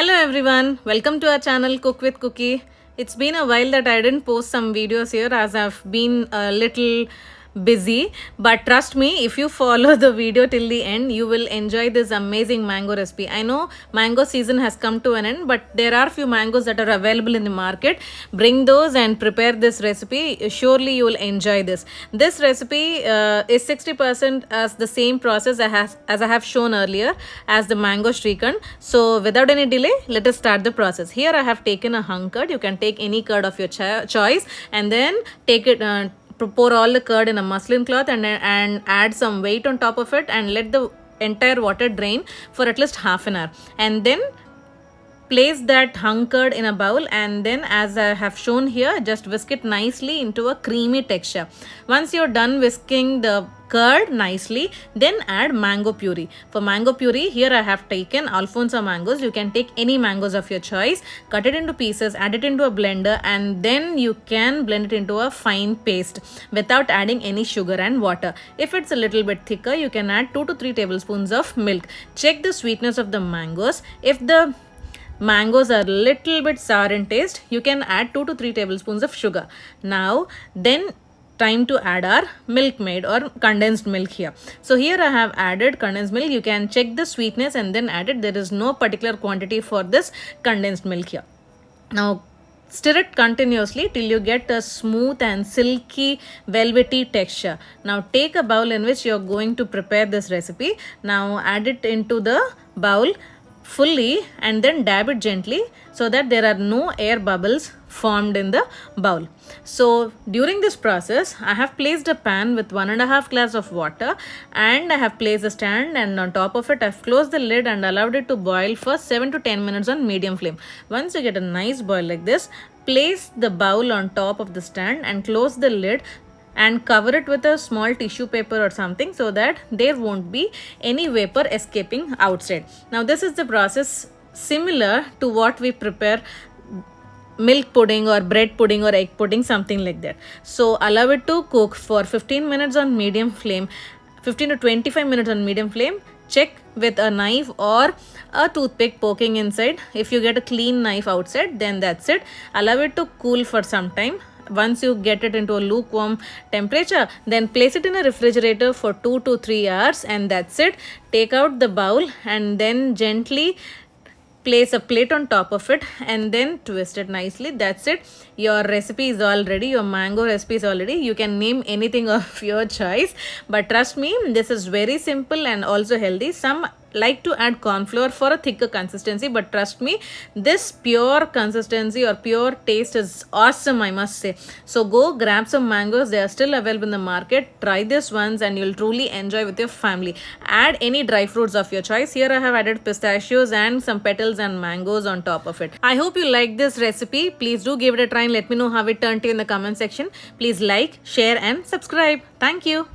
Hello everyone, welcome to our channel Cook with Cookie. It's been a while that I didn't post some videos here as I've been a little busy, but trust me, if you follow the video till the end, you will enjoy this amazing mango recipe. I know mango season has come to an end, but there are few mangoes that are available in the market. Bring those and prepare this recipe. Surely you will enjoy this. This recipe is 60% as the same process as I have shown earlier as the mango shrikhand. So without any delay, let us start the process. Here I have taken a hung curd. You can take any curd of your choice and then take it pour all the curd in a muslin cloth and add some weight on top of it and let the entire water drain for at least half an hour, and then place that hung curd in a bowl, and then as I have shown here, just whisk it nicely into a creamy texture. Once you're done whisking the curd nicely, then add mango puree. For mango puree, here I have taken Alfonso mangoes. You can take any mangoes of your choice, cut it into pieces, add it into a blender, and then you can blend it into a fine paste without adding any sugar and water. If it's a little bit thicker, you can add 2 to 3 tablespoons of milk. Check the sweetness of the mangoes. If the mangoes are little bit sour in taste, you can add 2 to 3 tablespoons of sugar. Now then time to add our milkmaid or condensed milk here. So here I have added condensed milk. You can check the sweetness and then add it. There is no particular quantity for this condensed milk here. Now stir it continuously till you get a smooth and silky velvety texture. Now take a bowl in which you are going to prepare this recipe. Now add it into the bowl fully and then dab it gently so that there are no air bubbles formed in the bowl. So during this process, I have placed a pan with 1.5 glass of water and I have placed a stand, and on top of it I have closed the lid and allowed it to boil for 7 to 10 minutes on medium flame. Once you get a nice boil like this, place the bowl on top of the stand and close the lid and cover it with a small tissue paper or something so that there won't be any vapor escaping outside. Now this is the process similar to what we prepare milk pudding or bread pudding or egg pudding, something like that. So allow it to cook for 15 minutes on medium flame, 15 to 25 minutes on medium flame. Check with a knife or a toothpick poking inside. If you get a clean knife outside, then that's it. Allow it to cool for some time. Once you get it into a lukewarm temperature, then place it in a refrigerator for 2 to 3 hours, and that's it. Take out the bowl and then gently place a plate on top of it and then twist it nicely. That's it. Your recipe is all ready. Your mango recipe is already. You can name anything of your choice, but trust me, this is very simple and also healthy. Some like to add corn flour for a thicker consistency, but trust me, this pure consistency or pure taste is awesome, I must say. So go grab some mangoes. They are still available in the market. Try this once and you'll truly enjoy with your family. Add any dry fruits of your choice. Here I have added pistachios and some petals and mangoes on top of it. I hope you like this recipe. Please do give it a try and let me know how it turned to you in the comment section. Please like, share and subscribe. Thank you.